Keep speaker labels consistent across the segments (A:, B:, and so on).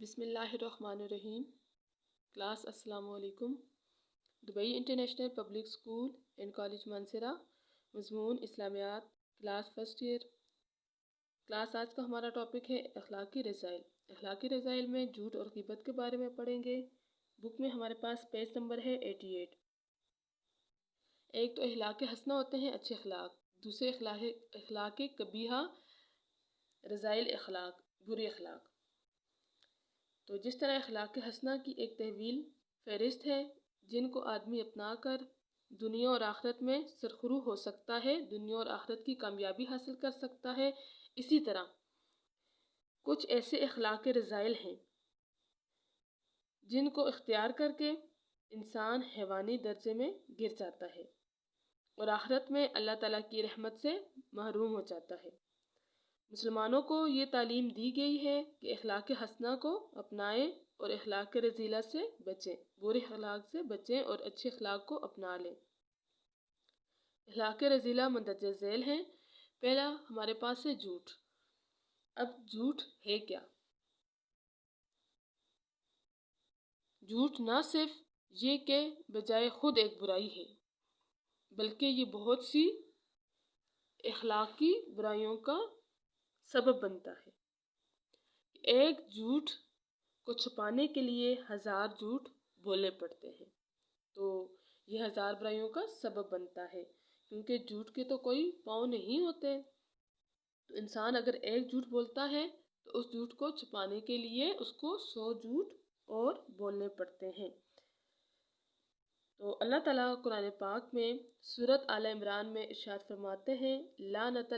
A: بسم اللہ الرحمن الرحیم۔ کلاس السلام علیکم۔ Dubai international public school and college Mansehra, مضمون اسلامیات، کلاس فرسٹ ایئر۔ کلاس آج کا ہمارا ٹاپک ہے اخلاقی رذائل۔ اخلاقی رذائل میں جھوٹ اور غیبت کے بارے میں پڑھیں گے۔ بک میں ہمارے پاس پیج نمبر ہے 88۔ ایک تو اخلاق حسنہ ہوتے ہیں اچھے اخلاق، دوسرے اخلاق قبیحہ رذائل اخلاق، برے اخلاق۔ تو جس طرح اخلاق حسنہ کی ایک طویل فہرست ہے جن کو آدمی اپنا کر دنیا اور آخرت میں سرخرو ہو سکتا ہے، دنیا اور آخرت کی کامیابی حاصل کر سکتا ہے، اسی طرح کچھ ایسے اخلاق رذائل ہیں جن کو اختیار کر کے انسان حیوانی درجے میں گر جاتا ہے اور آخرت میں اللہ تعالیٰ کی رحمت سے محروم ہو جاتا ہے۔ مسلمانوں کو یہ تعلیم دی گئی ہے کہ اخلاق حسنہ کو اپنائیں اور اخلاق رذیلہ سے بچیں، برے اخلاق سے بچیں اور اچھے اخلاق کو اپنا لیں۔ اخلاق رذیلہ مندرجہ ذیل ہیں۔ پہلا ہمارے پاس ہے جھوٹ۔ اب جھوٹ ہے کیا؟ جھوٹ نہ صرف یہ کہ بجائے خود ایک برائی ہے، بلکہ یہ بہت سی اخلاقی برائیوں کا سبب بنتا ہے۔ ایک جھوٹ کو چھپانے کے لیے ہزار جھوٹ بولنے پڑتے ہیں، تو یہ ہزار برائیوں کا سبب بنتا ہے، کیونکہ جھوٹ کے تو کوئی پاؤں نہیں ہوتے۔ تو انسان اگر ایک جھوٹ بولتا ہے تو اس جھوٹ کو چھپانے کے لیے اس کو 100 جھوٹ اور بولنے پڑتے ہیں۔ تو اللہ تعالیٰ قرآن پاک میں سورۃ آل عمران میں ارشاد فرماتے ہیں، لعنت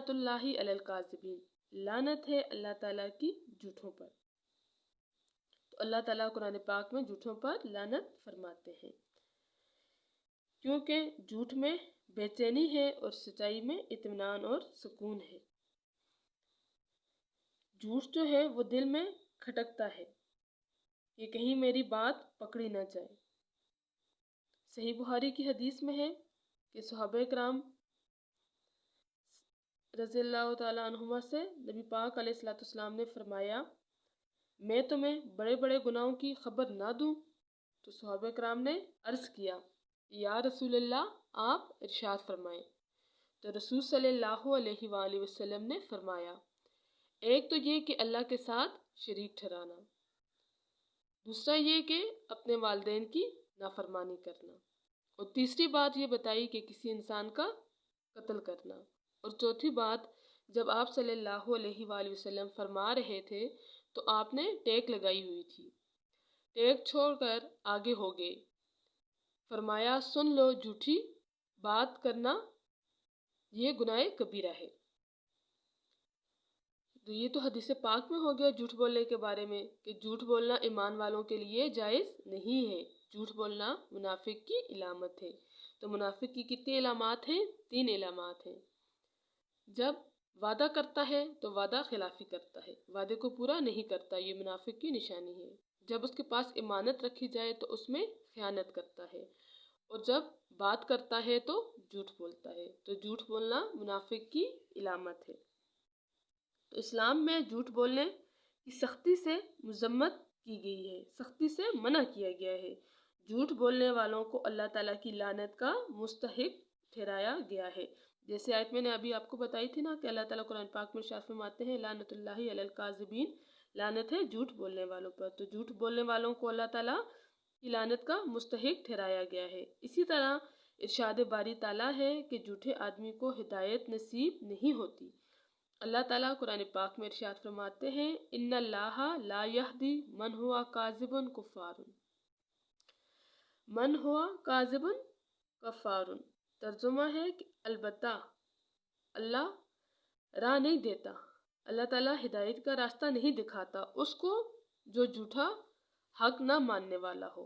A: اللہ علی الکاذبین، لعنت ہے اللہ تعالیٰ کی جھوٹوں پر۔ تو اللہ تعالیٰ قرآن پاک میں جھوٹوں پر لعنت فرماتے ہیں، کیونکہ جھوٹ میں بے چینی ہے اور سچائی میں اطمینان اور سکون ہے۔ جھوٹ جو ہے وہ دل میں کھٹکتا ہے کہ کہیں میری بات پکڑی نہ جائے۔ صحیح بخاری کی حدیث میں ہے کہ صحابہ کرام رضی اللہ تعالیٰ عنہما سے نبی پاک علیہ السلام نے فرمایا، میں تمہیں بڑے بڑے گناہوں کی خبر نہ دوں؟ تو صحابہ کرام نے عرض کیا، یا رسول اللہ، آپ ارشاد فرمائیں۔ تو رسول صلی اللہ علیہ وآلہ وسلم نے فرمایا، ایک تو یہ کہ اللہ کے ساتھ شریک ٹھہرانا، دوسرا یہ کہ اپنے والدین کی نافرمانی کرنا، اور تیسری بات یہ بتائی کہ کسی انسان کا قتل کرنا، اور چوتھی بات جب آپ صلی اللہ علیہ وآلہ وسلم فرما رہے تھے تو آپ نے ٹیک لگائی ہوئی تھی، ٹیک چھوڑ کر آگے ہو گئے، فرمایا سن لو، جھوٹی بات کرنا یہ گناہ کبیرہ ہے۔ تو یہ تو حدیث پاک میں ہو گیا جھوٹ بولنے کے بارے میں کہ جھوٹ بولنا ایمان والوں کے لیے جائز نہیں ہے، جھوٹ بولنا منافق کی علامت ہے۔ تو منافق کی کتنی علامات ہیں؟ 3 علامات ہیں۔ جب وعدہ کرتا ہے تو وعدہ خلافی کرتا ہے، وعدے کو پورا نہیں کرتا، یہ منافق کی نشانی ہے۔ جب اس کے پاس امانت رکھی جائے تو اس میں خیانت کرتا ہے، اور جب بات کرتا ہے تو جھوٹ بولتا ہے۔ تو جھوٹ بولنا منافق کی علامت ہے۔ تو اسلام میں جھوٹ بولنے کی سختی سے مذمت کی گئی ہے، سختی سے منع کیا گیا ہے۔ جھوٹ بولنے والوں کو اللہ تعالیٰ کی لعنت کا مستحق ٹھہرایا گیا ہے۔ جیسے آیت میں نے ابھی آپ کو بتائی تھی نا کہ اللہ تعالیٰ قرآن پاک میں ارشاد فرماتے ہیں، لعنت اللہ علی الکاذبین، لعنت ہے جھوٹ بولنے والوں پر۔ تو جھوٹ بولنے والوں کو اللہ تعالیٰ کی لعنت کا مستحق ٹھہرایا گیا ہے۔ اسی طرح ارشاد باری تعالیٰ ہے کہ جھوٹے آدمی کو ہدایت نصیب نہیں ہوتی۔ اللہ تعالیٰ قرآن پاک میں ارشاد فرماتے ہیں، ان اللہ لا یہدی من ہوا کاذب کفار، من ہوا کاذب کفار۔ ترجمہ ہے کہ البتہ اللہ راہ نہیں دیتا، اللہ تعالیٰ ہدایت کا راستہ نہیں دکھاتا اس کو جو جھوٹا حق نہ ماننے والا ہو۔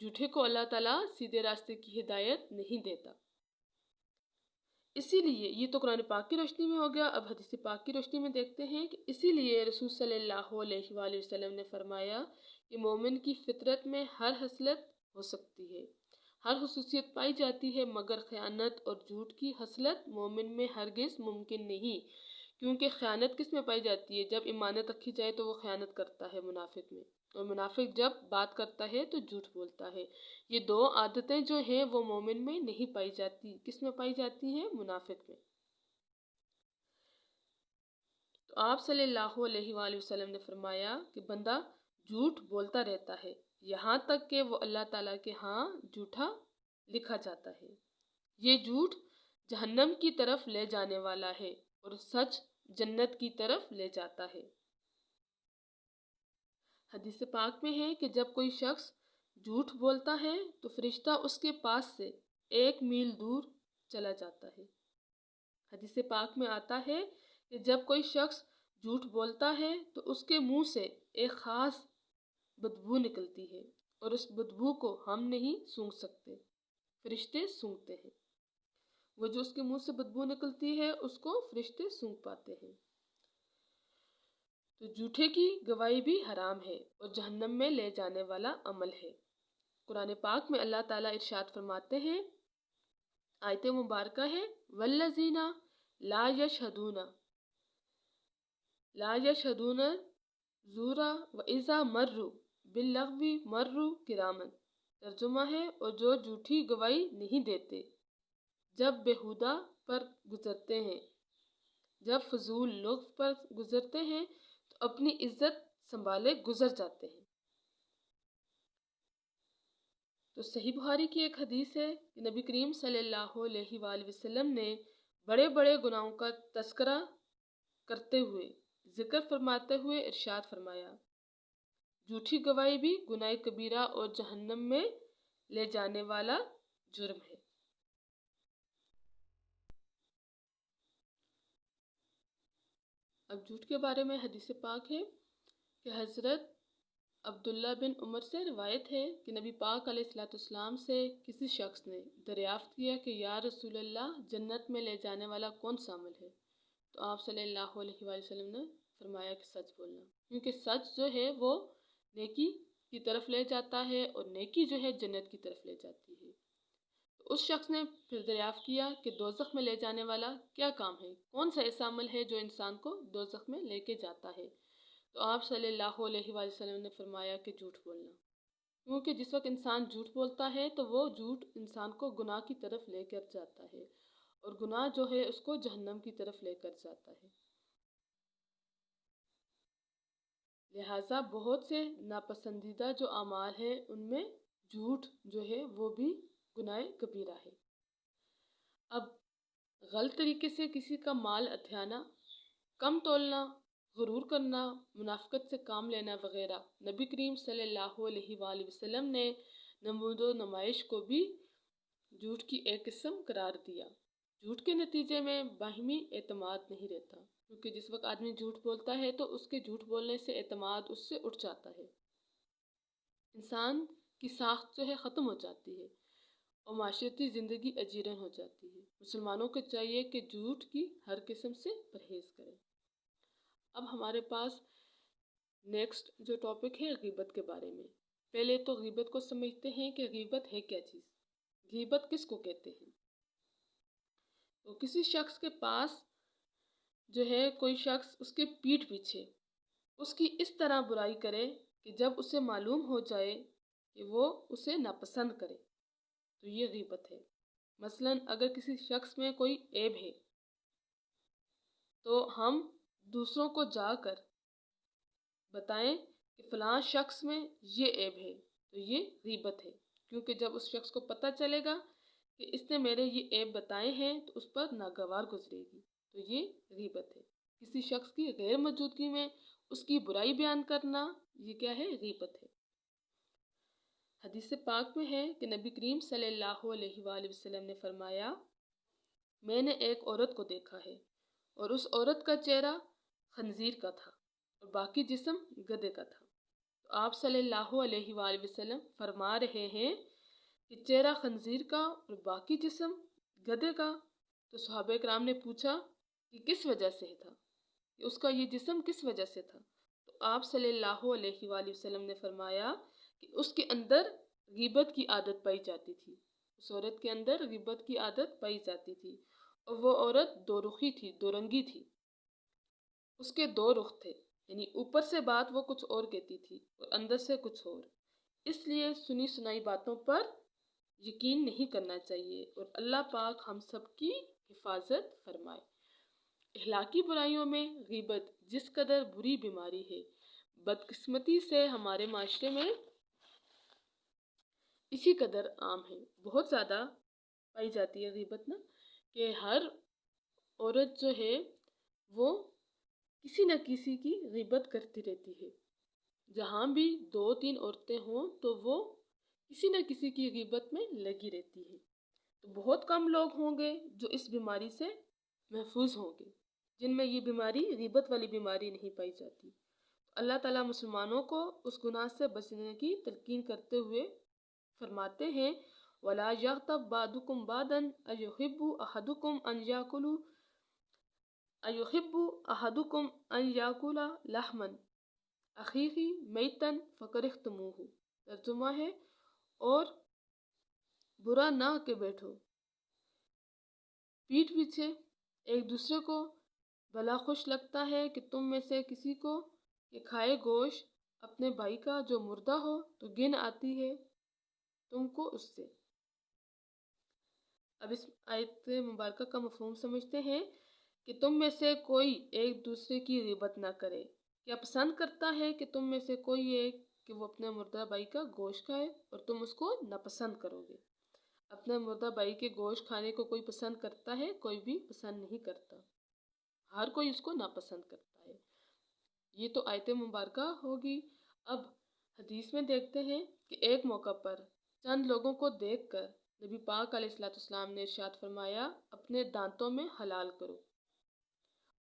A: جھوٹے کو اللہ تعالیٰ سیدھے راستے کی ہدایت نہیں دیتا۔ اسی لیے یہ تو قرآن پاک کی روشنی میں ہو گیا، اب حدیث پاک کی روشنی میں دیکھتے ہیں کہ اسی لیے رسول صلی اللہ علیہ وآلہ وسلم نے فرمایا کہ مومن کی فطرت میں ہر خصلت ہو سکتی ہے، ہر خصوصیت پائی جاتی ہے، مگر خیانت اور جھوٹ کی خصلت مومن میں ہرگز ممکن نہیں، کیونکہ خیانت کس میں پائی جاتی ہے؟ جب امانت رکھی جائے تو وہ خیانت کرتا ہے منافق میں، اور منافق جب بات کرتا ہے تو جھوٹ بولتا ہے۔ یہ دو عادتیں جو ہیں وہ مومن میں نہیں پائی جاتی، کس میں پائی جاتی ہیں؟ منافق میں۔ تو آپ صلی اللہ علیہ وآلہ وسلم نے فرمایا کہ بندہ جھوٹ بولتا رہتا ہے یہاں تک کہ وہ اللہ تعالیٰ کے ہاں جھوٹا لکھا جاتا ہے۔ یہ جھوٹ جہنم کی طرف لے جانے والا ہے اور سچ جنت کی طرف لے جاتا ہے۔ حدیث پاک میں ہے کہ جب کوئی شخص جھوٹ بولتا ہے تو فرشتہ اس کے پاس سے 1 میل دور چلا جاتا ہے۔ حدیث پاک میں آتا ہے کہ جب کوئی شخص جھوٹ بولتا ہے تو اس کے منہ سے ایک خاص بدبو نکلتی ہے اور اس بدبو کو ہم نہیں سونگھ سکتے، فرشتے سونگھتے ہیں۔ وہ جو اس کے منہ سے بدبو نکلتی ہے اس کو فرشتے سونگھ پاتے ہیں۔ تو جھوٹے کی گواہی بھی حرام ہے اور جہنم میں لے جانے والا عمل ہے۔ قرآن پاک میں اللہ تعالیٰ ارشاد فرماتے ہیں، آیت مبارکہ ہے والذین لا یشہدون زور واذا مروا باللغو مروا کراما۔ ترجمہ ہے، اور جو جھوٹی گواہی نہیں دیتے جب بیہودہ پر گزرتے ہیں، جب فضول لغو پر گزرتے ہیں تو اپنی عزت سنبھالے گزر جاتے ہیں۔ تو صحیح بخاری کی ایک حدیث ہے کہ نبی کریم صلی اللہ علیہ وآلہ وسلم نے بڑے بڑے گناہوں کا تذکرہ کرتے ہوئے، ذکر فرماتے ہوئے ارشاد فرمایا، جھوٹی گواہی بھی گناہ کبیرہ اور جہنم میں لے جانے والا جرم ہے۔ اب جھوٹ کے بارے میں حدیث پاک ہے کہ حضرت عبداللہ بن عمر سے روایت ہے کہ نبی پاک علیہ السلام سے کسی شخص نے دریافت کیا کہ یا رسول اللہ جنت میں لے جانے والا کون سا عمل ہے؟ تو آپ صلی اللہ علیہ وآلہ وسلم نے فرمایا کہ سچ بولنا، کیونکہ سچ جو ہے وہ نیکی کی طرف لے جاتا ہے اور نیکی جو ہے جنت کی طرف لے جاتی ہے۔ تو اس شخص نے پھر دریافت کیا کہ دوزخ میں لے جانے والا کیا کام ہے؟ کون سا ایسا عمل ہے جو انسان کو دوزخ میں لے کے جاتا ہے؟ تو آپ صلی اللہ علیہ وآلہ وسلم نے فرمایا کہ جھوٹ بولنا، کیونکہ جس وقت انسان جھوٹ بولتا ہے تو وہ جھوٹ انسان کو گناہ کی طرف لے کر جاتا ہے اور گناہ جو ہے اس کو جہنم کی طرف لے کر جاتا ہے۔ لہٰذا بہت سے ناپسندیدہ جو اعمال ہیں ان میں جھوٹ جو ہے وہ بھی گناہ کبیرہ ہے۔ اب غلط طریقے سے کسی کا مال ہتھیانا، کم تولنا، غرور کرنا، منافقت سے کام لینا وغیرہ، نبی کریم صلی اللہ علیہ وآلہ وسلم نے نمود و نمائش کو بھی جھوٹ کی ایک قسم قرار دیا۔ جھوٹ کے نتیجے میں باہمی اعتماد نہیں رہتا، کیونکہ جس وقت آدمی جھوٹ بولتا ہے تو اس کے جھوٹ بولنے سے اعتماد اس سے اٹھ جاتا ہے، انسان کی ساخت جو ہے ختم ہو جاتی ہے اور معاشرتی زندگی اجیرن ہو جاتی ہے۔ مسلمانوں کو چاہیے کہ جھوٹ کی ہر قسم سے پرہیز کریں۔ اب ہمارے پاس نیکسٹ جو ٹاپک ہے غیبت کے بارے میں۔ پہلے تو غیبت کو سمجھتے ہیں کہ غیبت ہے کیا چیز، غیبت کس کو کہتے ہیں؟ تو کسی شخص کے پاس جو ہے کوئی شخص اس کے پیٹھ پیچھے اس کی اس طرح برائی کرے کہ جب اسے معلوم ہو جائے کہ وہ اسے ناپسند کرے تو یہ غیبت ہے۔ مثلاً اگر کسی شخص میں کوئی عیب ہے تو ہم دوسروں کو جا کر بتائیں کہ فلاں شخص میں یہ عیب ہے تو یہ غیبت ہے، کیونکہ جب اس شخص کو پتہ چلے گا کہ اس نے میرے یہ عیب بتائے ہیں تو اس پر ناگوار گزرے گی، تو یہ غیبت ہے۔ کسی شخص کی غیر موجودگی میں اس کی برائی بیان کرنا، یہ کیا ہے؟ غیبت ہے۔ حدیث پاک میں ہے کہ نبی کریم صلی اللہ علیہ وآلہ وسلم نے فرمایا، میں نے ایک عورت کو دیکھا ہے اور اس عورت کا چہرہ خنزیر کا تھا اور باقی جسم گدھے کا تھا۔ تو آپ صلی اللہ علیہ وآلہ وسلم فرما رہے ہیں کہ چہرہ خنزیر کا اور باقی جسم گدھے کا۔ تو صحابہ کرام نے پوچھا کہ کس وجہ سے تھا، کہ اس کا یہ جسم کس وجہ سے تھا؟ تو آپ صلی اللہ علیہ وآلہ وسلم نے فرمایا کہ اس کے اندر غیبت کی عادت پائی جاتی تھی، اس عورت کے اندر غیبت کی عادت پائی جاتی تھی، اور وہ عورت دو رخی تھی، دو رنگی تھی۔ اس کے دو رخ تھے، یعنی اوپر سے بات وہ کچھ اور کہتی تھی اور اندر سے کچھ اور۔ اس لیے سنی سنائی باتوں پر یقین نہیں کرنا چاہیے، اور اللہ پاک ہم سب کی حفاظت فرمائے۔ اخلاقی برائیوں میں غیبت جس قدر بری بیماری ہے، بدقسمتی سے ہمارے معاشرے میں اسی قدر عام ہے، بہت زیادہ پائی جاتی ہے غیبت نا، کہ ہر عورت جو ہے وہ کسی نہ کسی کی غیبت کرتی رہتی ہے۔ جہاں بھی دو تین عورتیں ہوں تو وہ کسی نہ کسی کی غیبت میں لگی رہتی ہے۔ تو بہت کم لوگ ہوں گے جو اس بیماری سے محفوظ ہوں گے، جن میں یہ بیماری غیبت والی بیماری نہیں پائی جاتی۔ اللہ تعالیٰ مسلمانوں کو اس گناہ سے بچنے کی تلقین کرتے ہوئے فرماتے ہیں وَلَا يَغْتَبْ بَعْضُكُمْ بَعْضًا أَيُحِبُّ أَحَدُكُمْ أَنْ يَأْكُلَ لَحْمَ أَخِيهِ مَيْتًا فَكَرِهْتُمُوهُ۔ ترجمہ ہے، اور برا نہ کہ بیٹھو پیٹھ پیچھے ایک دوسرے کو بھلا خوش لگتا ہے کہ تم میں سے کسی کو کہ کھائے گوشت اپنے بھائی کا جو مردہ ہو، تو گن آتی ہے تم کو اس سے۔ اب اس آیت مبارکہ کا مفہوم سمجھتے ہیں کہ تم میں سے کوئی ایک دوسرے کی غیبت نہ کرے۔ کیا پسند کرتا ہے کہ تم میں سے کوئی ایک کہ وہ اپنے مردہ بھائی کا گوشت کھائے اور تم اس کو ناپسند کرو گے؟ اپنے مردہ بھائی کے گوشت کھانے کو کوئی پسند کرتا ہے؟ کوئی بھی پسند نہیں کرتا، ہر کوئی اس کو ناپسند کرتا ہے۔ یہ تو آیت مبارکہ ہوگی۔ اب حدیث میں دیکھتے ہیں کہ ایک موقع پر چند لوگوں کو دیکھ کر نبی پاک علیہ السلام نے ارشاد فرمایا اپنے دانتوں میں حلال کرو۔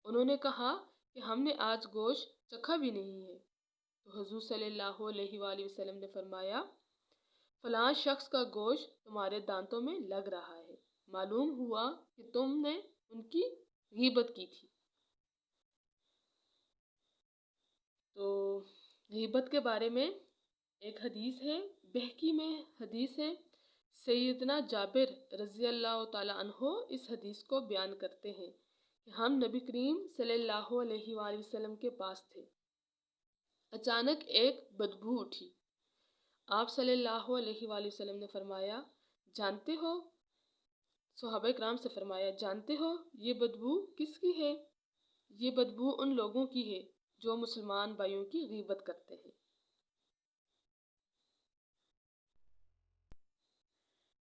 A: انہوں نے کہا کہ ہم نے آج گوشت چکھا بھی نہیں ہے، تو حضور صلی اللہ علیہ وآلہ وسلم نے فرمایا فلاں شخص کا گوشت تمہارے دانتوں میں لگ رہا ہے، معلوم ہوا کہ تم نے ان کی غیبت کی تھی۔ تو غیبت کے بارے میں ایک حدیث ہے، بہقی میں حدیث ہے، سیدنا جابر رضی اللہ تعالیٰ عنہ اس حدیث کو بیان کرتے ہیں کہ ہم نبی کریم صلی اللہ علیہ وآلہ وسلم کے پاس تھے، اچانک ایک بدبو اٹھی۔ آپ صلی اللہ علیہ وآلہ وسلم نے فرمایا جانتے ہو؟ صحابہ کرام سے فرمایا جانتے ہو یہ بدبو کس کی ہے؟ یہ بدبو ان لوگوں کی ہے جو مسلمان بھائیوں کی غیبت کرتے ہیں۔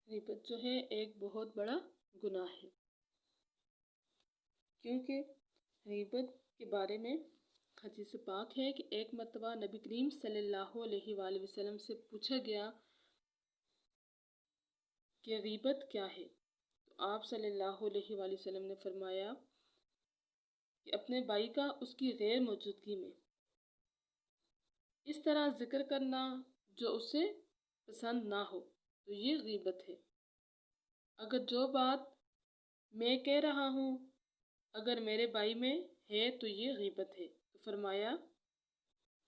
A: غیبت جو ہے ایک بہت بڑا گناہ ہے، کیونکہ غیبت کے بارے میں حدیث پاک ہے کہ ایک مرتبہ نبی کریم صلی اللہ علیہ وآلہ وسلم سے پوچھا گیا کہ غیبت کیا ہے، تو آپ صلی اللہ علیہ وآلہ وسلم نے فرمایا کہ اپنے بھائی کا اس کی غیر موجودگی میں اس طرح ذکر کرنا جو اسے پسند نہ ہو، تو یہ غیبت ہے۔ اگر جو بات میں کہہ رہا ہوں اگر میرے بھائی میں ہے تو یہ غیبت ہے، تو فرمایا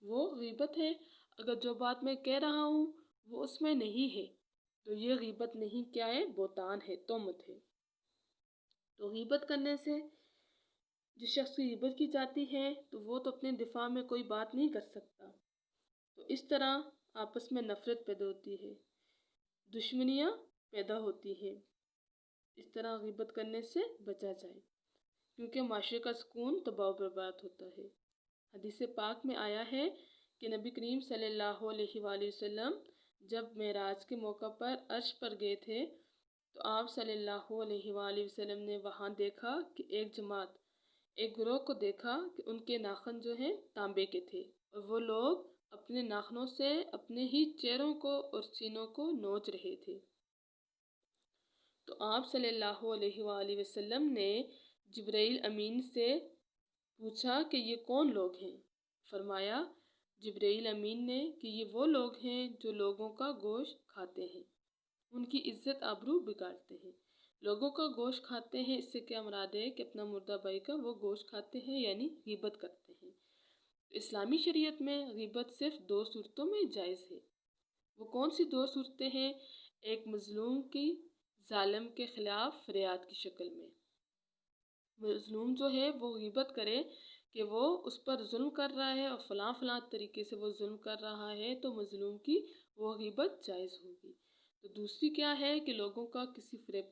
A: وہ غیبت ہے۔ اگر جو بات میں کہہ رہا ہوں وہ اس میں نہیں ہے تو یہ غیبت نہیں، کیا ہے؟ بہتان ہے، تہمت ہے۔ تو غیبت کرنے سے جس شخص کی غیبت کی جاتی ہے تو وہ تو اپنے دفاع میں کوئی بات نہیں کر سکتا، تو اس طرح آپس میں نفرت پیدا ہوتی ہے، دشمنیاں پیدا ہوتی ہیں۔ اس طرح غیبت کرنے سے بچا جائے، کیونکہ معاشرے کا سکون تباہ و برباد ہوتا ہے۔ حدیث پاک میں آیا ہے کہ نبی کریم صلی اللہ علیہ وآلہ وسلم جب معراج کے موقع پر عرش پر گئے تھے تو آپ صلی اللہ علیہ وآلہ وسلم نے وہاں دیکھا کہ ایک جماعت، ایک گروہ کو دیکھا کہ ان کے ناخن جو ہیں تانبے کے تھے، اور وہ لوگ اپنے ناخنوں سے اپنے ہی چہروں کو اور سینوں کو نوچ رہے تھے۔ تو آپ صلی اللہ علیہ وآلہ وسلم نے جبرائیل امین سے پوچھا کہ یہ کون لوگ ہیں؟ فرمایا جبرائیل امین نے کہ یہ وہ لوگ ہیں جو لوگوں کا گوشت کھاتے ہیں، ان کی عزت آبرو بگاڑتے ہیں۔ لوگوں کا گوشت کھاتے ہیں، اس سے کیا مراد ہے کہ اپنا مردہ بھائی کا وہ گوشت کھاتے ہیں، یعنی غیبت کرتے ہیں۔ اسلامی شریعت میں غیبت صرف دو صورتوں میں جائز ہے۔ وہ کون سی دو صورتیں ہیں؟ ایک مظلوم کی ظالم کے خلاف فریاد کی شکل میں، مظلوم جو ہے وہ غیبت کرے کہ وہ اس پر ظلم کر رہا ہے اور فلاں فلاں طریقے سے وہ ظلم کر رہا ہے تو مظلوم کی وہ غیبت جائز ہوگی۔ تو دوسری کیا ہے کہ لوگوں کا کسی فریب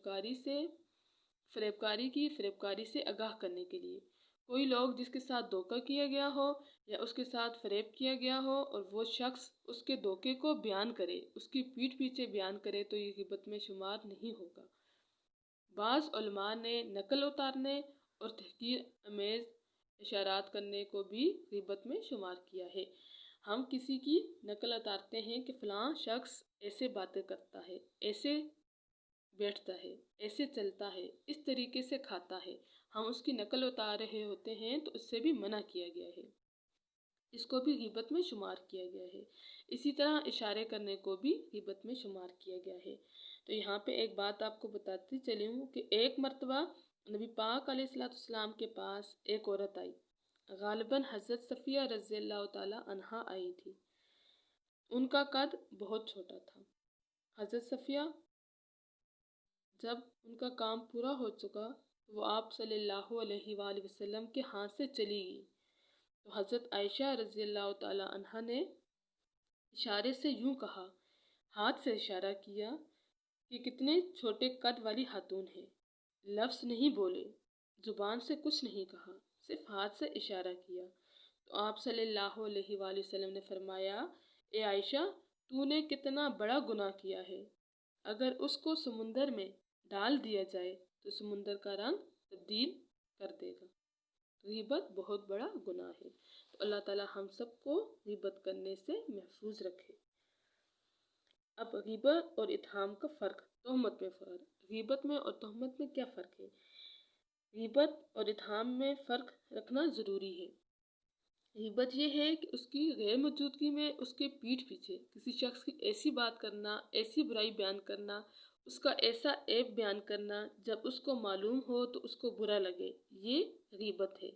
A: کاری سے آگاہ کرنے کے لیے، کوئی لوگ جس کے ساتھ دھوکہ کیا گیا ہو یا اس کے ساتھ فریب کیا گیا ہو اور وہ شخص اس کے دھوکے کو بیان کرے، اس کی پیٹھ پیچھے بیان کرے تو یہ غیبت میں شمار نہیں ہوگا۔ بعض علماء نے نقل اتارنے اور تحقیر آمیز اشارات کرنے کو بھی غیبت میں شمار کیا ہے۔ ہم کسی کی نقل اتارتے ہیں کہ فلاں شخص ایسے باتیں کرتا ہے، ایسے بیٹھتا ہے، ایسے چلتا ہے، اس طریقے سے کھاتا ہے، ہم اس کی نقل اتار رہے ہوتے ہیں تو اس سے بھی منع کیا گیا ہے، اس کو بھی غیبت میں شمار کیا گیا ہے۔ اسی طرح اشارے کرنے کو بھی غیبت میں شمار کیا گیا ہے۔ تو یہاں پہ ایک بات آپ کو بتاتی چلی ہوں کہ ایک مرتبہ نبی پاک علیہ السلام کے پاس ایک عورت آئی، غالباً حضرت صفیہ رضی اللہ تعالیٰ عنہا آئی تھی۔ ان کا قد بہت چھوٹا تھا۔ حضرت صفیہ جب ان کا کام پورا ہو چکا تو وہ آپ صلی اللہ علیہ وآلہ وسلم کے ہاتھ سے چلی گئی، تو حضرت عائشہ رضی اللہ تعالیٰ عنہا نے اشارے سے یوں کہا، ہاتھ سے اشارہ کیا کہ کتنے چھوٹے قد والی خاتون ہے، لفظ نہیں بولے، زبان سے کچھ نہیں کہا، صرف ہاتھ سے اشارہ کیا۔ تو آپ صلی اللہ علیہ وآلہ وسلم نے فرمایا، اے عائشہ، تو نے کتنا بڑا گناہ کیا ہے، اگر اس کو سمندر میں ڈال دیا جائے تو سمندر کا رنگ تبدیل کر دے گا۔ غیبت بہت بڑا گناہ ہے، تو اللہ تعالیٰ ہم سب کو غیبت کرنے سے محفوظ رکھے۔ اب غیبت اور اتہام کا فرق، تہمت میں فرق۔ غیبت میں اور تہمت میں کیا فرق ہے؟ غیبت اور اتہام میں فرق رکھنا ضروری ہے۔ غیبت یہ ہے کہ اس کی غیر موجودگی میں اس کے پیٹھ پیچھے کسی شخص کی ایسی بات کرنا، ایسی برائی بیان کرنا، اس کا ایسا عیب بیان کرنا جب اس کو معلوم ہو تو اس کو برا لگے، یہ غیبت ہے۔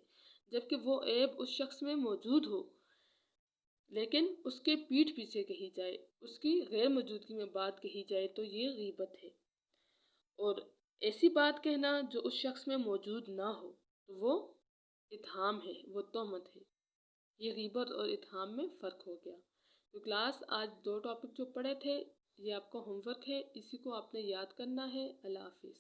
A: جبکہ وہ عیب اس شخص میں موجود ہو لیکن اس کے پیٹھ پیچھے کہی جائے، اس کی غیر موجودگی میں بات کہی جائے تو یہ غیبت ہے۔ اور ایسی بات کہنا جو اس شخص میں موجود نہ ہو تو وہ اتہام ہے، وہ تہمت ہے۔ یہ غیبت اور اتہام میں فرق ہو گیا۔ تو کلاس آج 2 ٹاپک جو پڑھے تھے یہ آپ کا ہوم ورک ہے، اسی کو آپ نے یاد کرنا ہے۔ اللہ حافظ۔